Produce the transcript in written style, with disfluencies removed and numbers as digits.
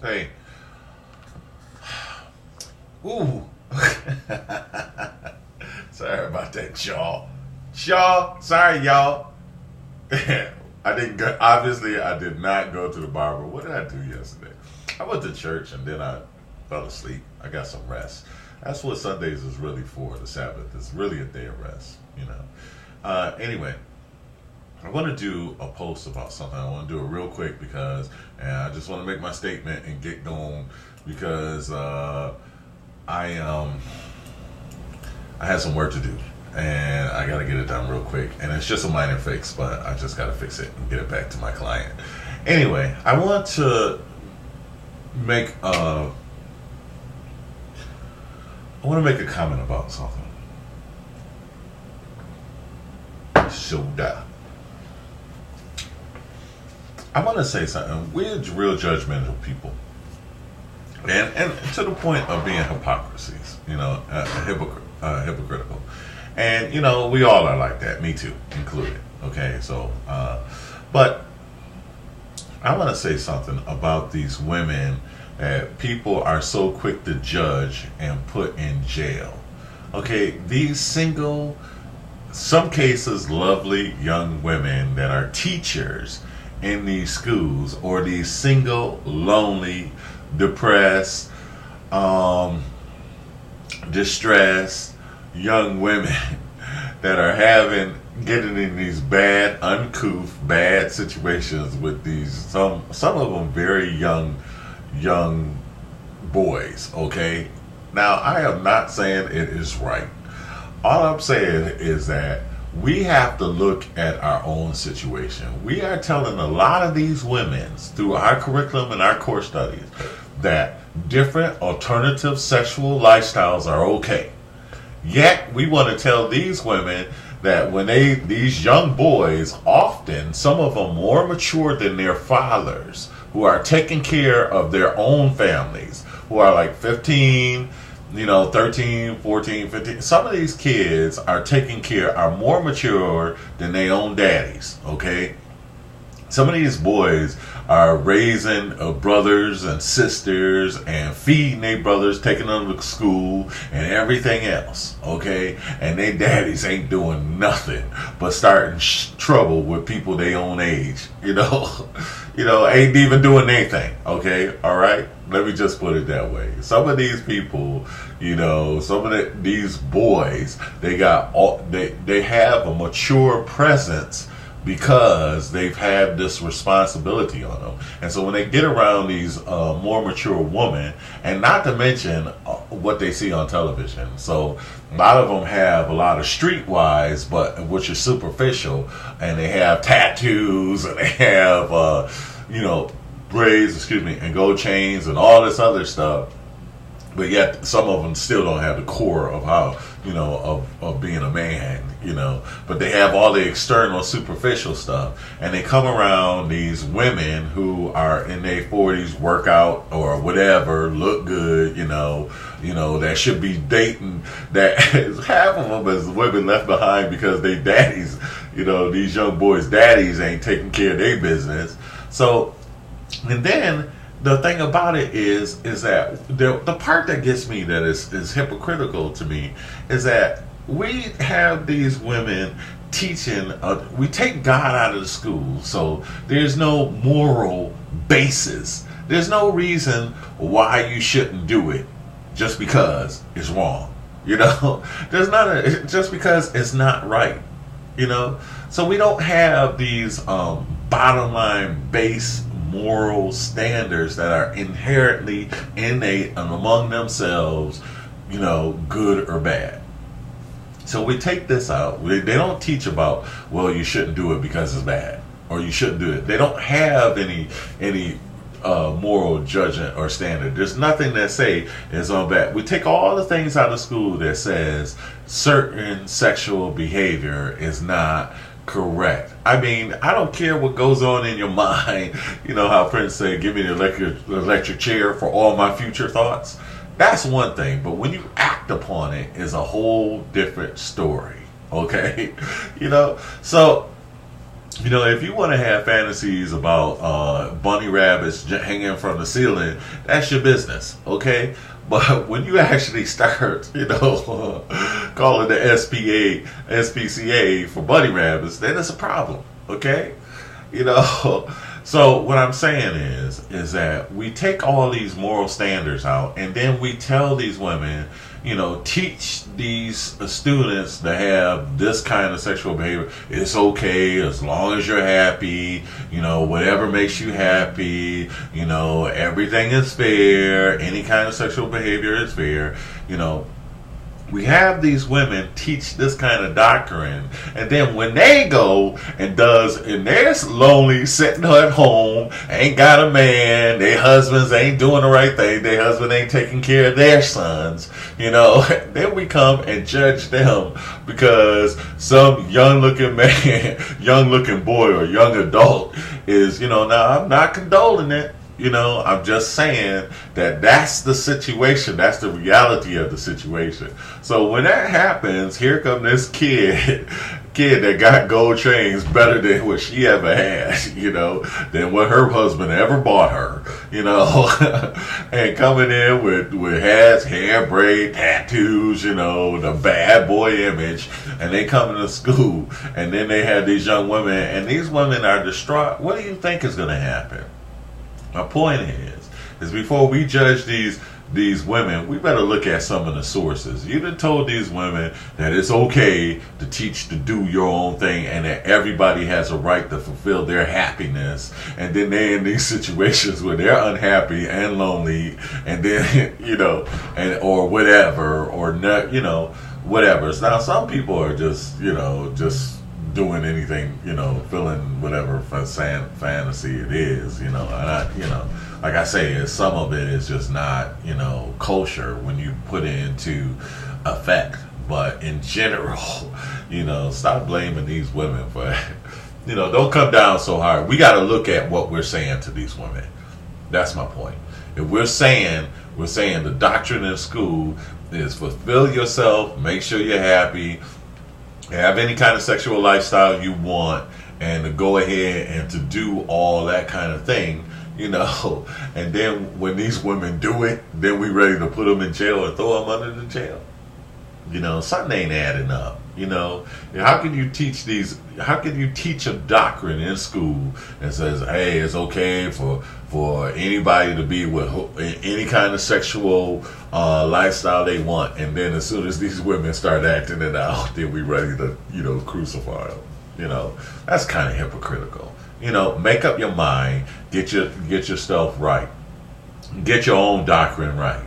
Hey. Ooh. Sorry about that, y'all. Sorry, y'all. I didn't go, obviously I did not go to the barber. What did I do yesterday? I went to church and then I fell asleep. I got some rest. That's what Sundays is really for, the Sabbath. It's really a day of rest, you know. Anyway, I want to do a post about something. I want to do it real quick because I just want to make my statement and get going because I had some work to do and I got to get it done real quick. And it's just a minor fix, but I just got to fix it and get it back to my client. Anyway, I want to make a comment about something. I want to say something. We're real judgmental people, and to the point of being hypocrisies, hypocritical, and we all are like that. Me too, included. Okay, so, but I want to say something about these women that people are so quick to judge and put in jail. Okay, these single, some cases lovely young women that are teachers in these schools, or these single, lonely, depressed, distressed young women that are getting in these bad, uncouth, bad situations with these some of them very young boys. Okay, now I am not saying it is right. All I'm saying is that we have to look at our own situation. We are telling a lot of these women through our curriculum and our core studies that different alternative sexual lifestyles are okay. Yet we want to tell these women that these young boys, often some of them more mature than their fathers, who are taking care of their own families, who are like 15, 13, 14, 15. Some of these kids are more mature than their own daddies, okay? Some of these boys are raising brothers and sisters and feeding their brothers, taking them to school and everything else, okay? And their daddies ain't doing nothing but starting trouble with people their own age, ain't even doing anything, okay? All right? Let me just put it that way. Some of these people, these boys, they have a mature presence because they've had this responsibility on them. And so when they get around these more mature women, and not to mention what they see on television, so a lot of them have a lot of streetwise, but which is superficial, and they have tattoos, and they have braids, and gold chains, and all this other stuff. But yet, some of them still don't have the core of how, of being a man, But they have all the external, superficial stuff. And they come around these women who are in their 40s, work out or whatever, look good, that should be dating, that half of them is women left behind because they daddies, these young boys' daddies ain't taking care of their business. So, and then the thing about it is that the part that gets me that is hypocritical to me is that we have these women teaching, we take God out of the school, so there's no moral basis. There's no reason why you shouldn't do it just because it's wrong. There's not just because it's not right. So we don't have these bottom line base moral standards that are inherently innate and among themselves, good or bad. So we take this out. They don't teach about, well, you shouldn't do it because it's bad, or you shouldn't do it. They don't have any moral judgment or standard. There's nothing that say it's on bad. We take all the things out of school that says certain sexual behavior is not correct. I mean, I don't care what goes on in your mind. How Prince said, give me the electric chair for all my future thoughts. That's one thing. But when you act upon it is a whole different story. Okay? So You know, if you want to have fantasies about bunny rabbits hanging from the ceiling, that's your business, okay? But when you actually start, calling the SPCA for bunny rabbits, then it's a problem, okay? You know, so what I'm saying is that we take all these moral standards out, and then we tell these women, teach these students to have this kind of sexual behavior. It's okay as long as you're happy, whatever makes you happy, everything is fair, any kind of sexual behavior is fair, We have these women teach this kind of doctrine, and then when they go and they're lonely, sitting at home, ain't got a man, their husbands ain't doing the right thing, their husband ain't taking care of their sons, then we come and judge them because some young-looking man, young-looking boy or young adult is, now I'm not condoning it. I'm just saying that that's the situation. That's the reality of the situation. So when that happens, here come this kid that got gold chains better than what she ever had, than what her husband ever bought her, and coming in with hats, hair braid, tattoos, the bad boy image, and they coming to school, and then they have these young women, and these women are distraught. What do you think is going to happen? My point is before we judge these women, we better look at some of the sources. You done told these women that it's okay to teach to do your own thing and that everybody has a right to fulfill their happiness. And then they're in these situations where they're unhappy and lonely, and then, or whatever, or not, whatever. Now, some people are just doing anything, feeling whatever fantasy it is, and like I say, some of it is just not, kosher when you put it into effect. But in general, stop blaming these women for, don't come down so hard. We got to look at what we're saying to these women. That's my point. If we're saying the doctrine in school is fulfill yourself, make sure you're happy, have any kind of sexual lifestyle you want, and to go ahead and to do all that kind of thing, and then when these women do it, then we ready to put them in jail and throw them under the jail. Something ain't adding up. How can you teach a doctrine in school that says, hey, it's okay for anybody to be with any kind of sexual lifestyle they want, and then as soon as these women start acting it out, then we ready to crucify them. That's kind of hypocritical. Make up your mind, get yourself right, get your own doctrine right.